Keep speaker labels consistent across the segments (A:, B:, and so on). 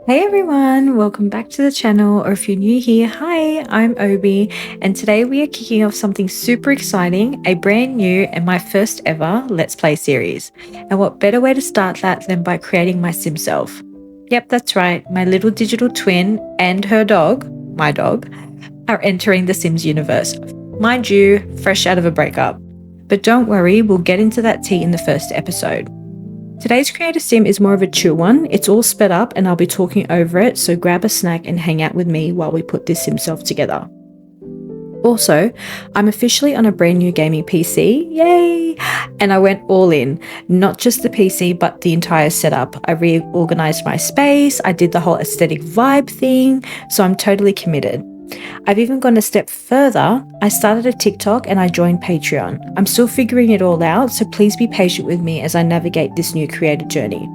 A: Hey everyone, welcome back to the channel, or if you're new here, hi, I'm Obi, and today we are kicking off something super exciting, a brand new and my first ever Let's Play series. And what better way to start that than by creating my sim self? Yep, that's right, my little digital twin and her dog, my dog, are entering the Sims universe. Mind you, fresh out of a breakup. But don't worry, we'll get into that tea in the first episode. Today's creator sim is more of a chill one. It's all sped up and I'll be talking over it, so grab a snack and hang out with me while we put this sim self together. Also, I'm officially on a brand new gaming PC, yay! And I went all in, not just the PC but the entire setup. I reorganized my space, I did the whole aesthetic vibe thing, so I'm totally committed. I've even gone a step further. I started a TikTok and I joined Patreon. I'm still figuring it all out, so please be patient with me as I navigate this new creator journey.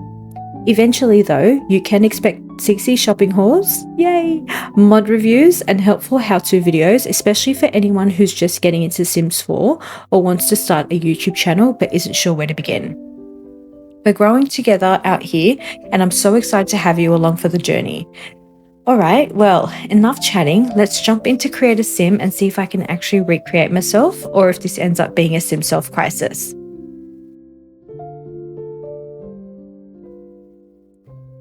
A: Eventually though, you can expect sexy shopping hauls, yay, mod reviews and helpful how-to videos, especially for anyone who's just getting into Sims 4 or wants to start a YouTube channel but isn't sure where to begin. We're growing together out here and I'm so excited to have you along for the journey. Alright, well, enough chatting, let's jump into create a sim and see if I can actually recreate myself or if this ends up being a sim self crisis.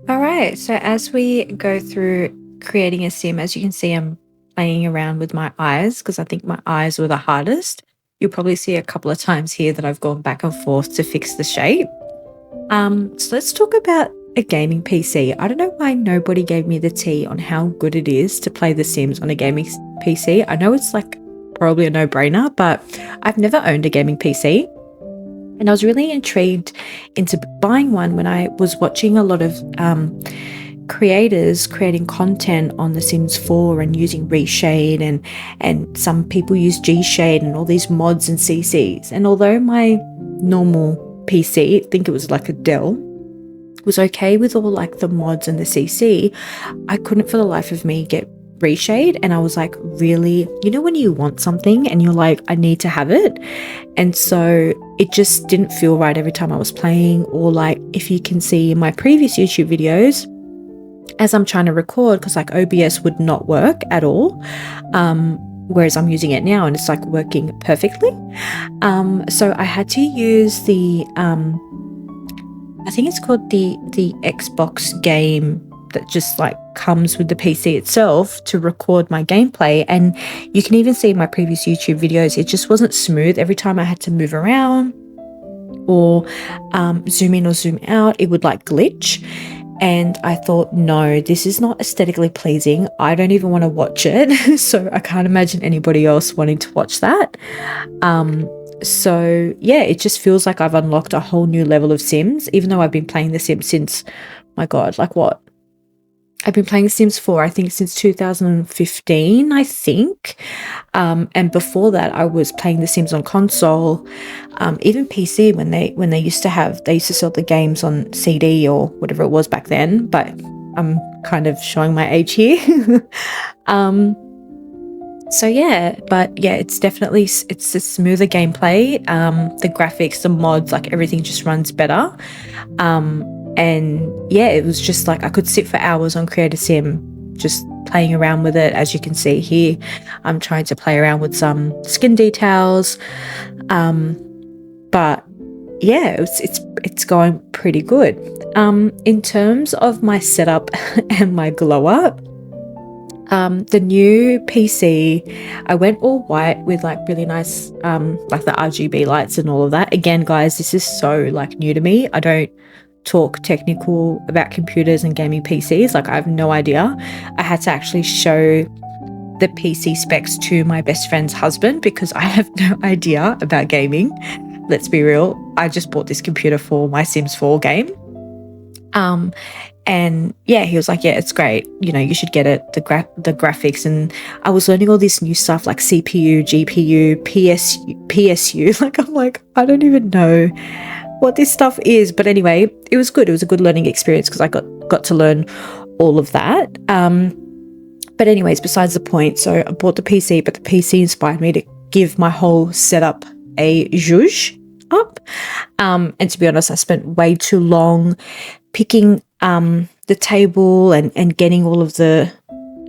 A: Alright, so as we go through creating a sim, as you can see I'm playing around with my eyes because I think my eyes were the hardest. You'll probably see a couple of times here that I've gone back and forth to fix the shape. So let's talk about a gaming PC. I don't know why nobody gave me the tea on how good it is to play The Sims on a gaming PC. I know it's like probably a no-brainer, but I've never owned a gaming PC. And I was really intrigued into buying one when I was watching a lot of creators creating content on The Sims 4 and using Reshade and some people use G-Shade and all these mods and CCs. And although my normal PC, I think it was like a Dell, was okay with all like the mods and the CC, I couldn't for the life of me get Reshade. And I was like, really, you know when you want something and you're like, I need to have it? And so it just didn't feel right every time I was playing. Or like if you can see in my previous YouTube videos, as I'm trying to record, because like OBS would not work at all, whereas I'm using it now and it's like working perfectly. So I had to use the I think it's called the Xbox game that just like comes with the PC itself to record my gameplay. And you can even see in my previous YouTube videos, it just wasn't smooth. Every time I had to move around or zoom in or zoom out, it would like glitch. And I thought, no, this is not aesthetically pleasing. I don't even want to watch it. So I can't imagine anybody else wanting to watch that. So yeah, it just feels like I've unlocked a whole new level of Sims, even though I've been playing The Sims since, my God, like what? I've been playing Sims 4, I think since 2015, I think. And before that, I was playing The Sims on console, even PC when they used to sell the games on CD or whatever it was back then. But I'm kind of showing my age here. So yeah, but yeah, it's a smoother gameplay. The graphics, the mods, like everything just runs better. And yeah, it was just like I could sit for hours on Create a Sim just playing around with it. As you can see here, I'm trying to play around with some skin details. But yeah, it's going pretty good. In terms of my setup and my glow up, the new PC, I went all white with like really nice like the RGB lights and all of that. Again, guys, this is so like new to me. I don't talk technical about computers and gaming PCs. Like I have no idea. I had to actually show the PC specs to my best friend's husband because I have no idea about gaming. Let's be real. I just bought this computer for my Sims 4 game. And yeah, he was like, yeah, it's great. You know, you should get it, the graphics. And I was learning all this new stuff like CPU, GPU, PSU. Like, I'm like, I don't even know what this stuff is. But anyway, it was good. It was a good learning experience because I got to learn all of that. But anyways, besides the point, so I bought the PC, but the PC inspired me to give my whole setup a zhuzh up. And to be honest, I spent way too long picking the the table and getting all of the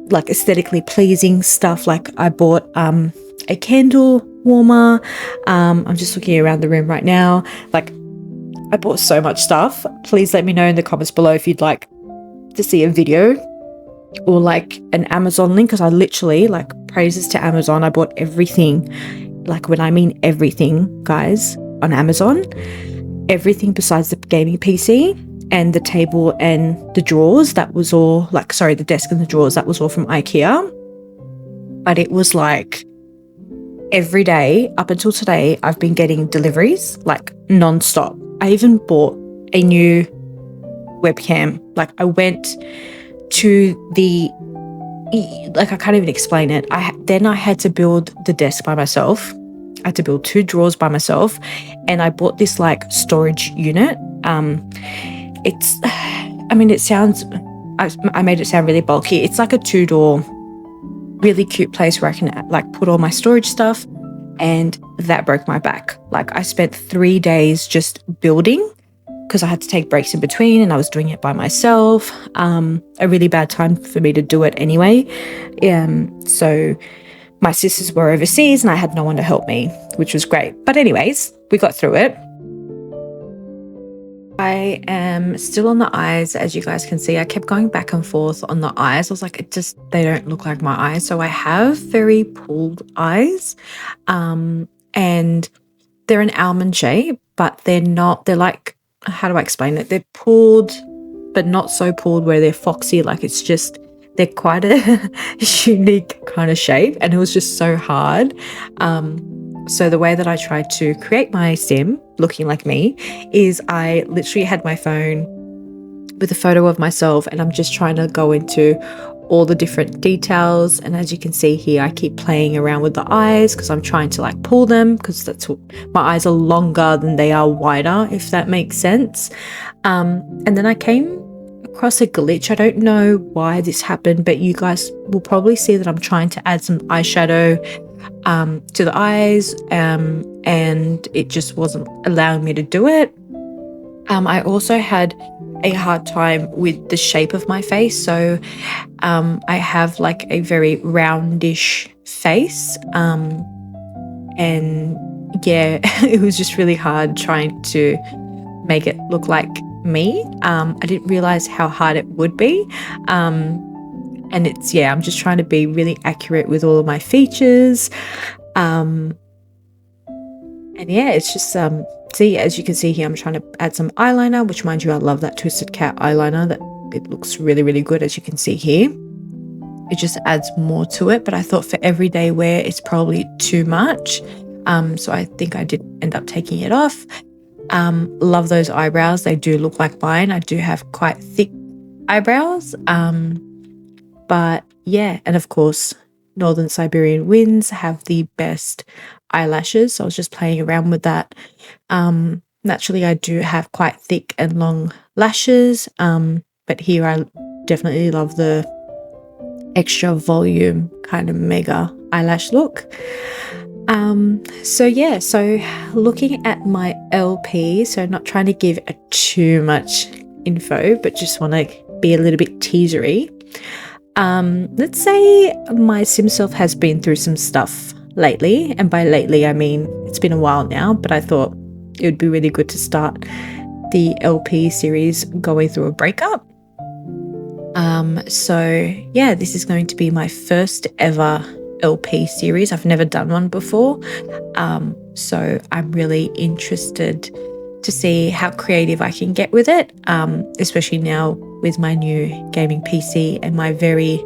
A: like aesthetically pleasing stuff. Like I bought a candle warmer. I'm just looking around the room right now. Like I bought so much stuff. Please let me know in the comments below if you'd like to see a video or like an Amazon link, because I literally, like, praises to Amazon, I bought everything, like when I mean everything, guys, on Amazon. Everything besides the gaming PC and the table and the drawers. That was all, like, sorry, the desk and the drawers, that was all from IKEA. But it was like every day up until today, I've been getting deliveries like non-stop. I even bought a new webcam. Like I went to the, like I can't even explain it. Then I had to build the desk by myself. I had to build 2 drawers by myself, and I bought this like storage unit. It's, I mean, it sounds, I made it sound really bulky. It's like a 2-door, really cute place where I can like put all my storage stuff, and that broke my back. Like I spent 3 days just building, because I had to take breaks in between and I was doing it by myself. A really bad time for me to do it anyway. So my sisters were overseas and I had no one to help me, which was great. But anyways, we got through it. I am still on the eyes, as you guys can see. I kept going back and forth on the eyes. I was like, they don't look like my eyes. So I have very pulled eyes, and they're an almond shape, but they're like, how do I explain it? They're pulled, but not so pulled where they're foxy. Like it's just, they're quite a unique kind of shape, and it was just so hard. So the way that I tried to create my sim looking like me is I literally had my phone with a photo of myself, and I'm just trying to go into all the different details. And as you can see here, I keep playing around with the eyes because I'm trying to like pull them, because that's what, my eyes are longer than they are wider, if that makes sense. And then I came across a glitch. I don't know why this happened, but you guys will probably see that I'm trying to add some eyeshadow to the eyes, and it just wasn't allowing me to do it. I also had a hard time with the shape of my face. So I have like a very roundish face, and yeah, it was just really hard trying to make it look like me. I didn't realize how hard it would be. And it's, yeah, I'm just trying to be really accurate with all of my features. And yeah, it's just, see, as you can see here, I'm trying to add some eyeliner, which, mind you, I love that Twisted Cat eyeliner. That it looks really, really good, as you can see here. It just adds more to it, but I thought for everyday wear, it's probably too much. So I think I did end up taking it off. Love those eyebrows. They do look like mine. I do have quite thick eyebrows. But yeah, and of course, Northern Siberian winds have the best eyelashes. So I was just playing around with that. Naturally, I do have quite thick and long lashes. But here I definitely love the extra volume kind of mega eyelash look. So yeah, so looking at my LP, so not trying to give too much info, but just want to be a little bit teasery. Let's say my SimSelf has been through some stuff lately, and by lately I mean it's been a while now, but I thought it would be really good to start the LP series going through a breakup. So yeah, this is going to be my first ever LP series. I've never done one before, so I'm really interested to see how creative I can get with it, especially now with my new gaming PC and my very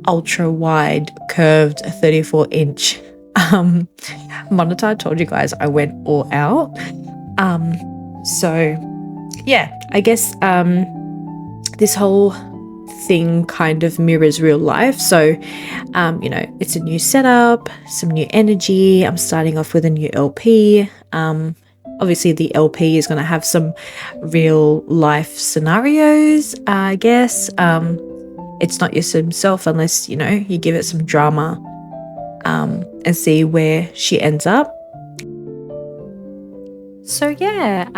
A: ultra wide curved 34-inch monitor. I told you guys I went all out. So yeah, I guess this whole thing kind of mirrors real life. So you know, it's a new setup, some new energy. I'm starting off with a new LP. Obviously the LP is going to have some real life scenarios, I guess. It's not your SimSelf unless, you know, you give it some drama, and see where she ends up. So yeah,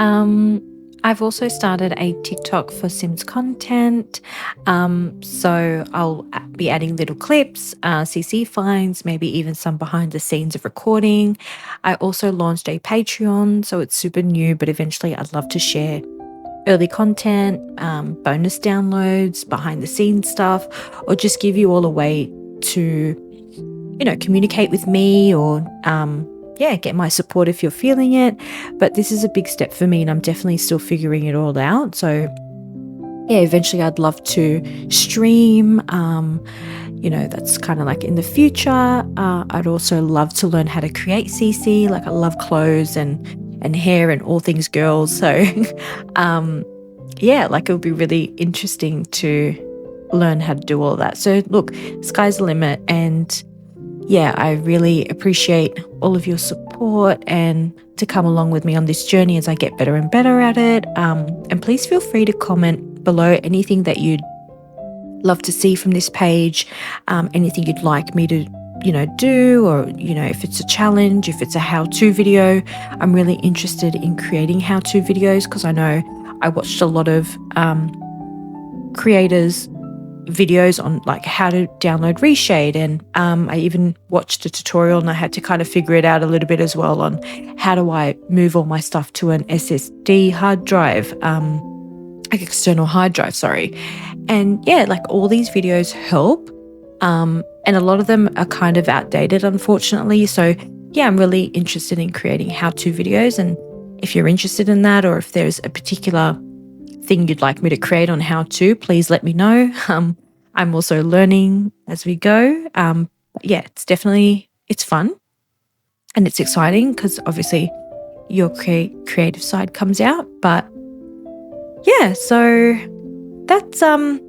A: I've also started a TikTok for Sims content. So I'll be adding little clips, CC finds, maybe even some behind the scenes of recording. I also launched a Patreon, so it's super new, but eventually I'd love to share early content, bonus downloads, behind the scenes stuff, or just give you all a way to, communicate with me or, get my support if you're feeling it. But this is a big step for me and I'm definitely still figuring it all out. So yeah, eventually I'd love to stream. That's kind of like in the future. I'd also love to learn how to create CC. Like I love clothes and hair and all things girls. So it would be really interesting to learn how to do all of that. So look, sky's the limit. And yeah, I really appreciate all of your support and to come along with me on this journey as I get better and better at it. And please feel free to comment below anything that you'd love to see from this page, anything you'd like me to, do, or, if it's a challenge, if it's a how-to video. I'm really interested in creating how-to videos because I know I watched a lot of creators' videos on like how to download Reshade, and I even watched a tutorial and I had to kind of figure it out a little bit as well on how do I move all my stuff to an SSD hard drive, like external hard drive, sorry. And yeah, like all these videos help, and a lot of them are kind of outdated, unfortunately. So yeah, I'm really interested in creating how-to videos, and if you're interested in that, or if there's a particular thing you'd like me to create on how to, please let me know. I'm also learning as we go. Yeah, it's fun and it's exciting because obviously your creative side comes out. But yeah, so that's so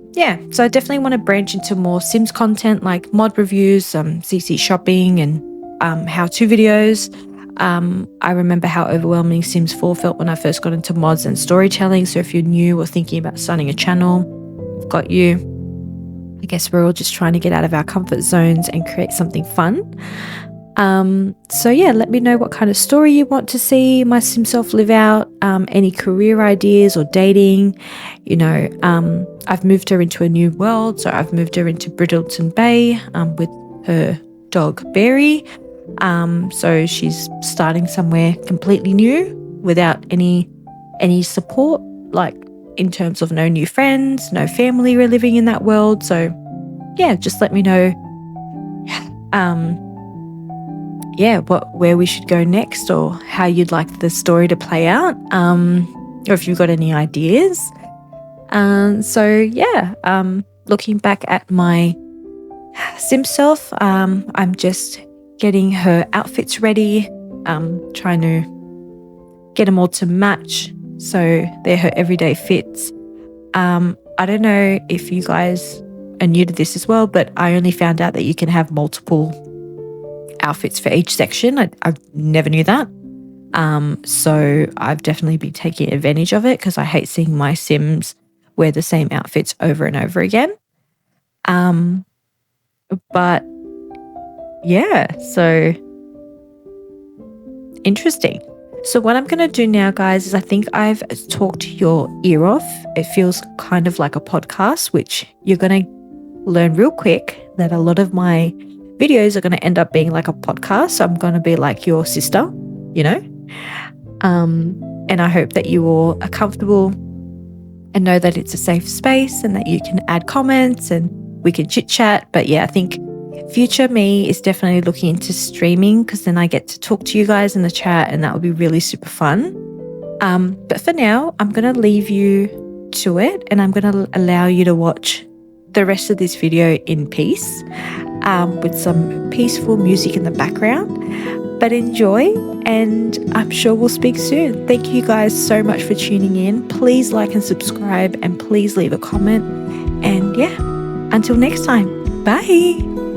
A: I definitely want to branch into more Sims content like mod reviews, CC shopping, and how-to videos. I remember how overwhelming Sims 4 felt when I first got into mods and storytelling. So if you're new or thinking about starting a channel, I've got you. I guess we're all just trying to get out of our comfort zones and create something fun. So yeah, let me know what kind of story you want to see my SimSelf live out, any career ideas or dating. I've moved her into a new world. So I've moved her into Bridleton Bay with her dog Berry. So she's starting somewhere completely new without any support, like in terms of no new friends, no family we're living in that world. So yeah, just let me know where we should go next, or how you'd like the story to play out, or if you've got any ideas. Looking back at my SimSelf, I'm just getting her outfits ready, trying to get them all to match so they're her everyday fits. I don't know if you guys are new to this as well, but I only found out that you can have multiple outfits for each section. I never knew that. So I've definitely been taking advantage of it because I hate seeing my Sims wear the same outfits over and over again. But yeah, so interesting. So what I'm going to do now, guys, is I think I've talked your ear off. It feels kind of like a podcast, which you're going to learn real quick that a lot of my videos are going to end up being like a podcast. So I'm going to be like your sister, and I hope that you all are comfortable and know that it's a safe space and that you can add comments and we can chit chat. But yeah, I think future me is definitely looking into streaming because then I get to talk to you guys in the chat and that would be really super fun. But for now, I'm going to leave you to it and I'm going to allow you to watch the rest of this video in peace, with some peaceful music in the background. But enjoy, and I'm sure we'll speak soon. Thank you guys so much for tuning in. Please like and subscribe, and please leave a comment. And yeah, until next time, bye.